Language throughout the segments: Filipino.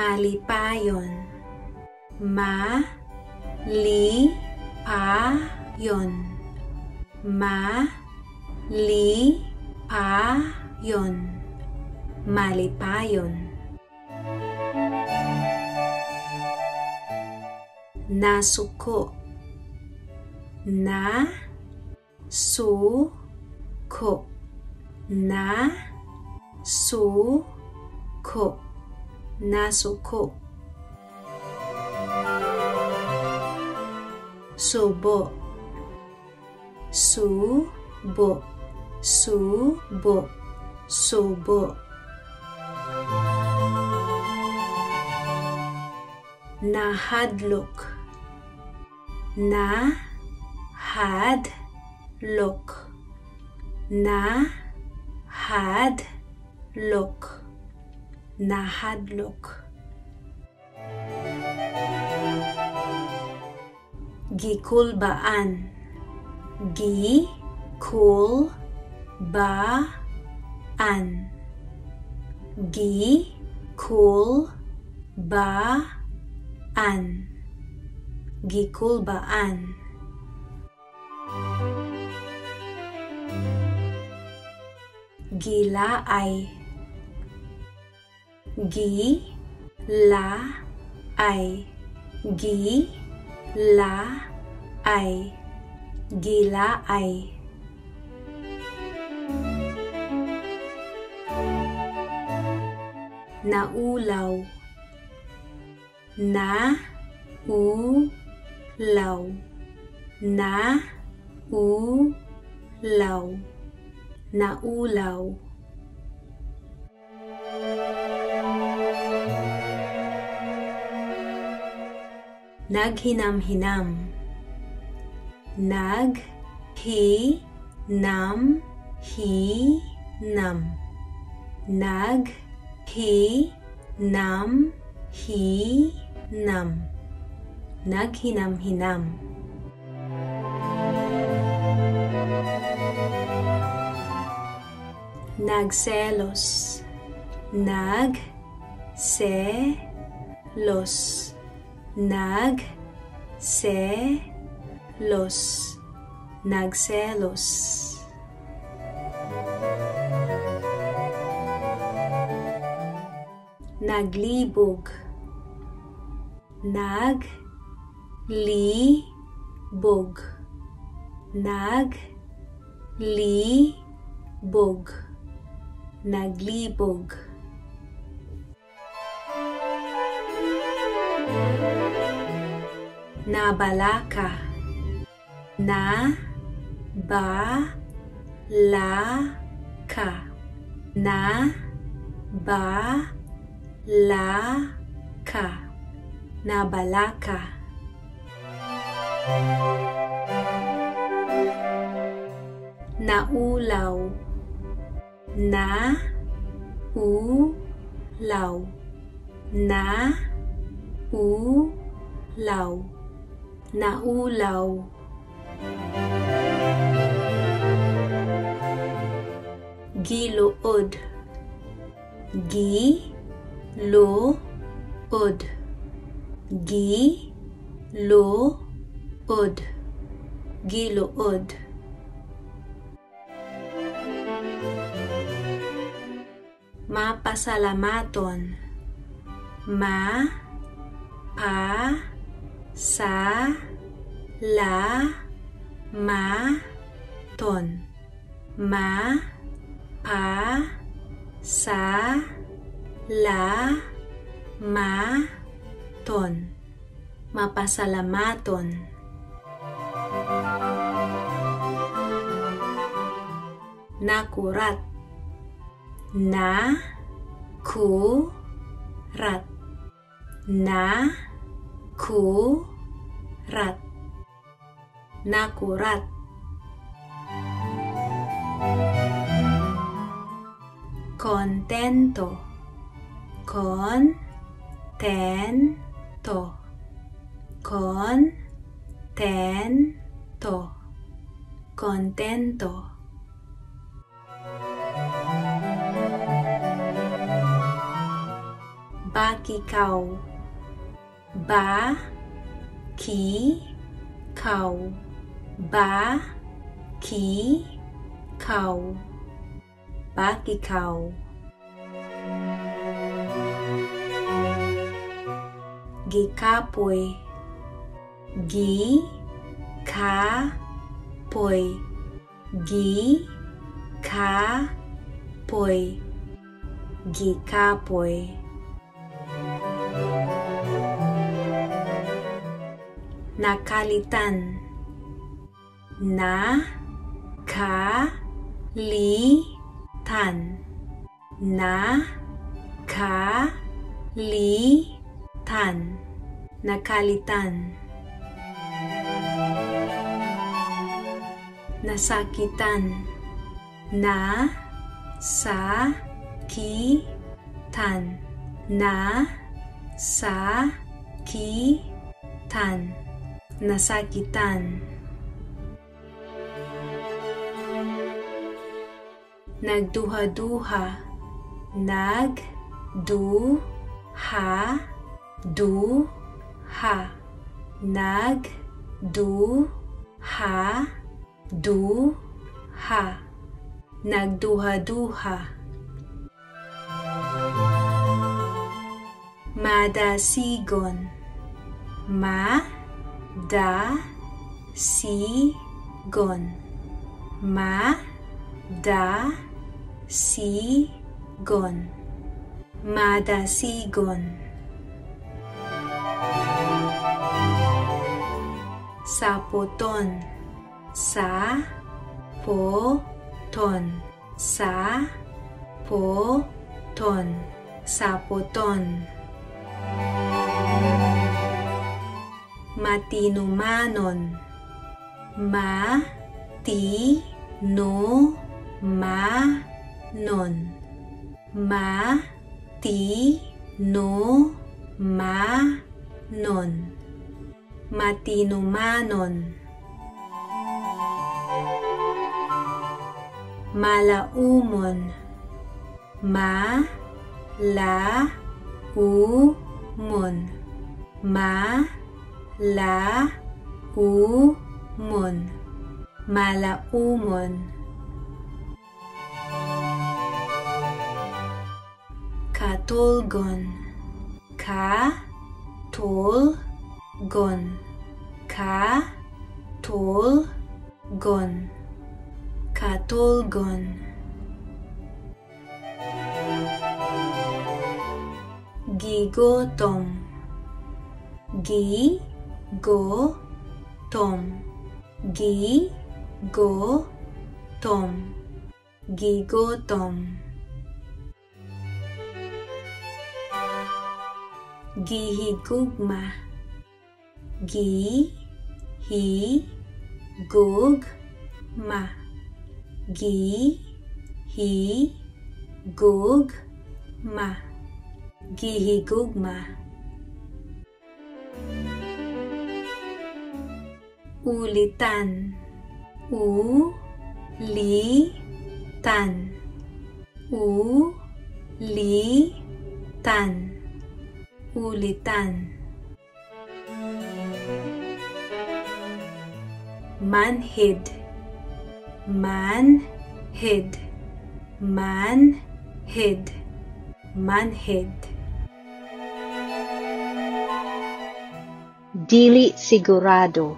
malipayon, ma-li-pa-yon, ma-li-pa-yon, malipayon. Nasuko, na-su-ko, na-su-ko, nasuko. Subo, subo, subo, subo. Nahadlok, nahadlok, nahadlok, nahadlok. Gikulbaan, gikulbaan, gikulbaan, gikulbaan. Gilaay, gilaay, gilaay, gilaay. Naulaw, naulaw, naulaw, naulaw. Naghinam-hinam, naghinam-hinam, naghinam-hinam, naghinam-hinam. Nagselos, nagselos, nagselos, nagselos. Naglibog, naglibog, naglibog, naglibog. Nabalaka, nabalaka, nabalaka, nabalaka. Naulaw, naulaw, naulaw, naulaw. Giluod, giluod, giluod, giluod. Mapasalamaton, ma-pa-sa-la-ma-ton, ma-pa-sa-la-ma-ton, mapasalamaton. Nakurat, nakurat, nakurat, nakurat. Kontento, kontento, kontento, kontento. bakikaw, ba, ki, kaw, ba, ki, kaw, bakikaw. Gikapoy, gi, ka, poy, gi, ka, poy, gikapoy. Nakalitan, na, ka, li, tan, na, ka, li, tan, nakalitan. Nasakitan, na, sa, ki, tan, na, sa, ki, tan, nasakitan. Nagduha-duha, nag, du, ha, du, ha, nag, du, ha, du, ha, nagduha-duha. Madasigon, ma, da, si, gon, ma, da, si, gon, madasigon. Sapoton, sa, po, ton, sa, po, ton, sapoton. Matinumanon, ma, ti, no, ma, non, ma, ti, no, ma, non, matinumanon. Malaumon, ma, la, u, mon, ma, la, u, mon, malaumon. Katulgon, ka, tul, gon, ka, tul, gon, katulgon. Gigotom, gi, go, tom, gi, go, tom, gigotom. Gihigugma, gi, hi, gug, ma, gi, hi, gug, ma, gihigugma. Ulitan, u, li, tan, u, li, tan, ulitan. Manhid, man, hid, man, hid, manhid. Dili sigurado,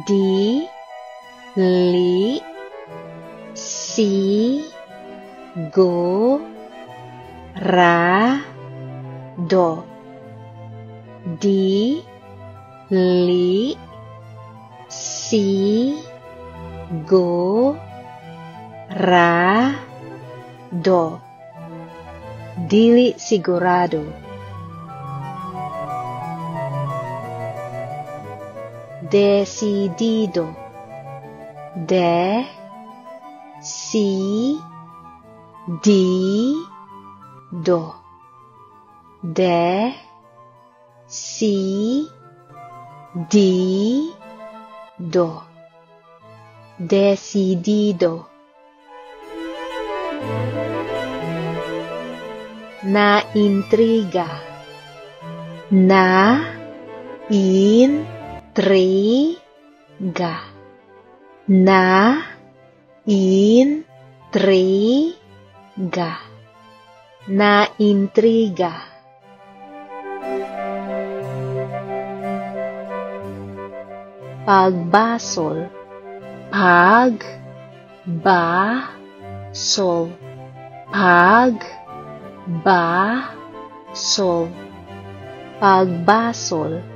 di, li, si, go, ra, do, di, li, si, go, ra, do, dili sigurado. Decidido, de, si, di, do, de, si, di, do, decidido. naintriga, naintriga, naintriga, naintriga. Pagbasol, pagbasol, pagbasol, pagbasol.